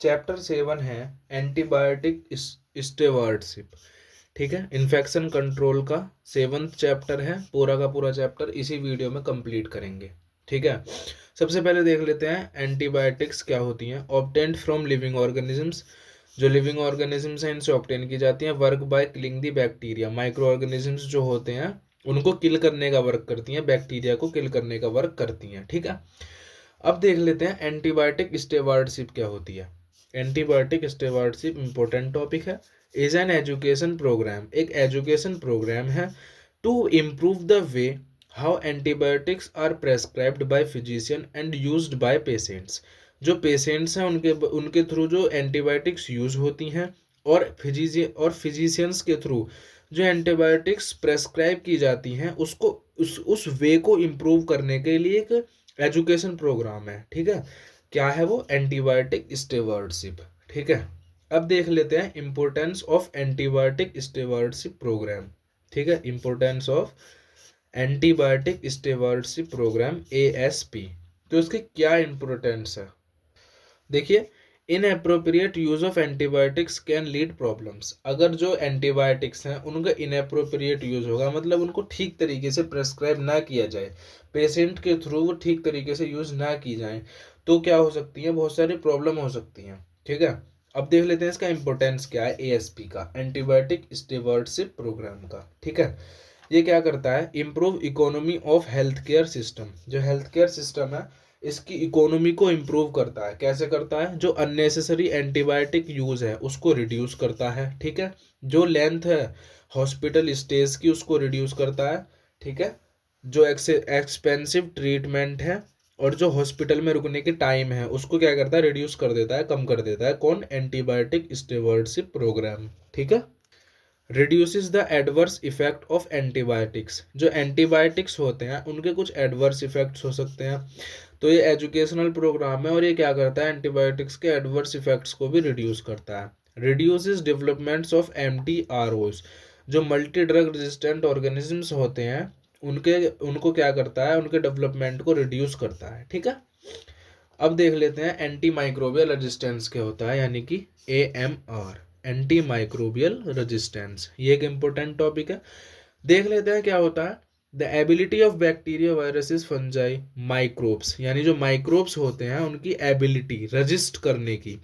Chapter 7 है antibiotic stewardship. ठीक है, इन्फेक्शन कंट्रोल का 7th चैप्टर है, पूरा का पूरा चैप्टर इसी वीडियो में कंप्लीट करेंगे। ठीक है, सबसे पहले देख लेते हैं एंटीबायोटिक्स क्या होती हैं। ऑब्टेन्ड फ्रॉम लिविंग ऑर्गेनिजम्स, जो लिविंग ऑर्गेनिजम्स हैं इनसे ऑब्टेन की जाती हैं। Work by killing the bacteria, micro organisms जो होते हैं उनको किल करने का वर्क करती हैं, बैक्टीरिया को किल करने का वर्क करती हैं। ठीक है, अब देख लेते हैं एंटीबायोटिक स्टेवार्डशिप क्या होती है। एंटीबायोटिक स्टेवार्डशिप इंपॉर्टेंट टॉपिक है। इज एन एजुकेशन प्रोग्राम, एक एजुकेशन प्रोग्राम है to improve the way how antibiotics are prescribed by physician and used by patients. जो पेशेंट्स हैं उनके थ्रू जो एंटीबायोटिक्स यूज होती हैं, और फिजिशियंस के थ्रू जो एंटीबायोटिक्स प्रेस्क्राइब की जाती हैं उसको उस वे को इम्प्रूव करने के लिए एक एजुकेशन प्रोग्राम है। ठीक है, क्या है वो? Antibiotic stewardship. ठीक है, अब देख लेते हैं importance of antibiotic stewardship programme. ठीक है, importance of antibiotic stewardship programme ASP। तो इसके क्या इंपॉर्टेंस है? देखिए, inappropriate use of antibiotics can lead problems. अगर जो एंटीबायोटिक्स हैं उनका इनएप्रोप्रिएट यूज होगा, मतलब उनको ठीक तरीके से प्रेस्क्राइब ना किया जाए, पेशेंट के थ्रू वो ठीक तरीके से यूज ना की जाए, तो क्या हो सकती है? बहुत सारी प्रॉब्लम हो सकती हैं। ठीक है, अब देख लेते हैं इसका इंपॉर्टेंस क्या है ASP का, एंटीबायोटिक स्टेवार्डशिप प्रोग्राम का। ठीक है, ये क्या करता है? Improve economy of health care system. जो हेल्थ केयर सिस्टम है इसकी इकोनॉमी को इम्प्रूव करता है। कैसे करता है? जो अननेसेसरी एंटीबायोटिक यूज है उसको रिड्यूस करता है। ठीक है, जो लेंथ है हॉस्पिटल स्टेज की उसको रिड्यूस करता है। ठीक है, जो एक्सपेंसिव ट्रीटमेंट है और जो हॉस्पिटल में रुकने के टाइम है उसको क्या करता है? रिड्यूस कर देता है, कम कर देता है। कौन? Antibiotic stewardship programme. ठीक है, reduces the adverse effect of antibiotics. जो एंटीबायोटिक्स होते हैं उनके कुछ एडवर्स इफेक्ट्स हो सकते हैं, तो ये एजुकेशनल प्रोग्राम है और ये क्या करता है? एंटीबायोटिक्स के एडवर्स इफेक्ट्स को भी रिड्यूस करता है। Reduces developments of MDROs। जो मल्टी ड्रग रेजिस्टेंट ऑर्गेनिजम्स होते हैं उनको क्या करता है? उनके डेवलपमेंट को रिड्यूस करता है। ठीक है, अब देख लेते हैं एंटी माइक्रोबियल रेजिस्टेंस क्या होता है, यानी कि AMR, एंटी माइक्रोबियल रेजिस्टेंस। ये एक इंपॉर्टेंट टॉपिक है, देख लेते हैं क्या होता है। The ability of bacteria, viruses, fungi, microbes, यानी जो माइक्रोब्स होते हैं उनकी एबिलिटी रजिस्ट करने की।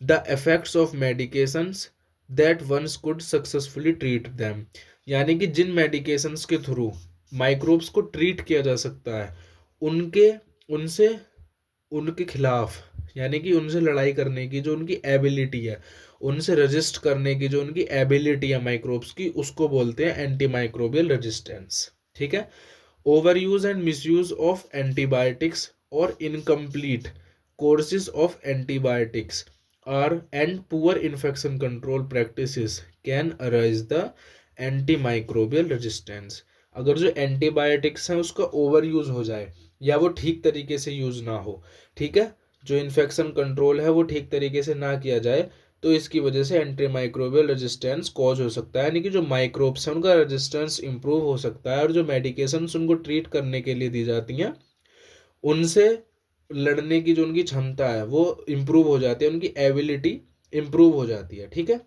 The effects of medications that once could successfully treat them, यानी कि जिन मेडिकेशंस के थ्रू माइक्रोब्स को ट्रीट किया जा सकता है उनके उनसे उनके खिलाफ, यानी कि उनसे लड़ाई करने की जो उनकी एबिलिटी है, उनसे रजिस्ट करने की जो उनकी एबिलिटी है माइक्रोब्स की, उसको बोलते हैं एंटी माइक्रोबियल रेजिस्टेंस। ठीक है, overuse and misuse of antibiotics और incomplete courses of antibiotics are and poor infection control practices can arise the antimicrobial resistance. अगर जो एंटीबायोटिक्स हैं उसका ओवर यूज हो जाए या वो ठीक तरीके से यूज ना हो, ठीक है, जो इन्फेक्शन कंट्रोल है वो ठीक तरीके से ना किया जाए, तो इसकी वजह से एंटी माइक्रोबियल रेजिस्टेंस कॉज हो सकता है, यानी कि जो माइक्रोब्स हैं उनका रेजिस्टेंस इंप्रूव हो सकता है और जो मेडिकेशंस उनको ट्रीट करने के लिए दी जाती हैं उनसे लड़ने की जो उनकी क्षमता है वो इम्प्रूव हो जाती है, उनकी एबिलिटी इम्प्रूव हो जाती है। ठीक है,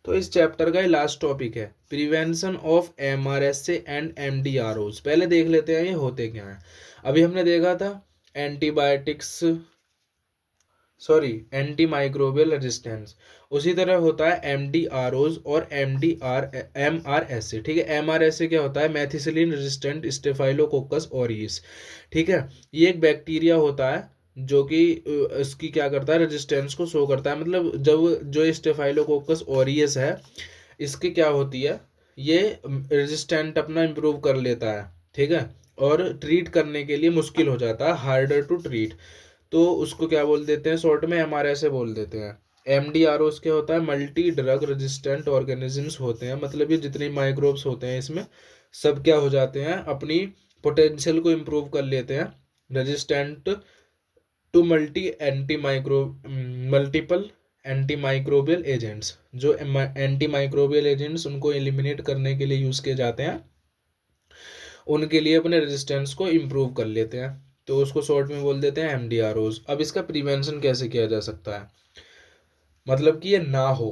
तो इस चैप्टर का ये लास्ट टॉपिक है prevention of MRSA and MDROs। पहले देख लेते हैं ये होते क्या हैं। अभी हमने देखा था एंटी माइक्रोबियल रेजिस्टेंस, उसी तरह होता है MDROs और MRSA। ठीक है, MRSA क्या होता है? मैथिसिलिन रेजिस्टेंट स्टेफाइलोकोकस ऑरियस। ठीक है, ये एक बैक्टीरिया होता है जो कि इसकी क्या करता है? रेजिस्टेंस को शो करता है। मतलब जब जो स्टेफाइलोकोकस ऑरियस है इसकी क्या होती है? ये रेजिस्टेंट अपना इम्प्रूव कर लेता है। ठीक है, और ट्रीट करने के लिए मुश्किल हो जाता है, हार्डर टू ट्रीट, तो उसको क्या बोल देते हैं? शॉर्ट में MRSA बोल देते हैं। MDROs क्या होता है? मल्टी ड्रग रेजिस्टेंट ऑर्गेनिजम्स होते हैं, मतलब ये जितने माइक्रोब्स होते हैं इसमें सब क्या हो जाते हैं? अपनी पोटेंशियल को इम्प्रूव कर लेते हैं, resistant to multiple anti microbial agents. जो एंटी माइक्रोबियल एजेंट्स उनको एलिमिनेट करने के लिए यूज किए जाते हैं उनके लिए अपने रेजिस्टेंस को इम्प्रूव कर लेते हैं। तो उसको शॉर्ट में बोल देते हैं MDROs। अब इसका प्रिवेंशन कैसे किया जा सकता है, मतलब कि ये ना हो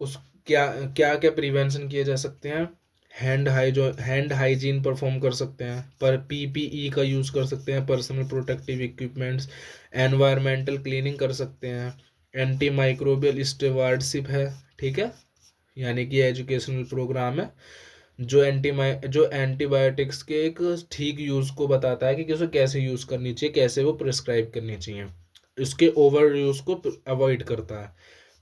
उस, क्या क्या क्या प्रिवेंशन किए जा सकते हैं। हैंड हाइजीन परफॉर्म कर सकते हैं, पर PPE का यूज़ कर सकते हैं, personal protective equipments. Environmental cleaning कर सकते हैं। एंटी माइक्रोबियल स्टेवार्डशिप है, ठीक है, यानी कि एजुकेशनल प्रोग्राम है जो एंटीबायोटिक्स के एक ठीक यूज़ को बताता है कि उसे कैसे यूज़ करनी चाहिए, कैसे वो प्रिस्क्राइब करनी चाहिए, उसके ओवर यूज़ को अवॉइड करता है।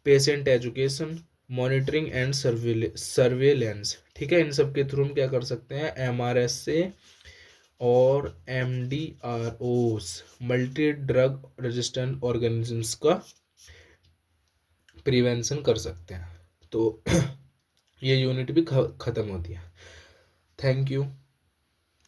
Patient education, monitoring and surveillance, ठीक है, इन सब के थ्रू हम क्या कर सकते हैं, MRSA और MDROs, multi drug resistant organisms का प्रिवेंशन कर सकते हैं। तो ये यूनिट भी ख़त्म होती है। Thank you.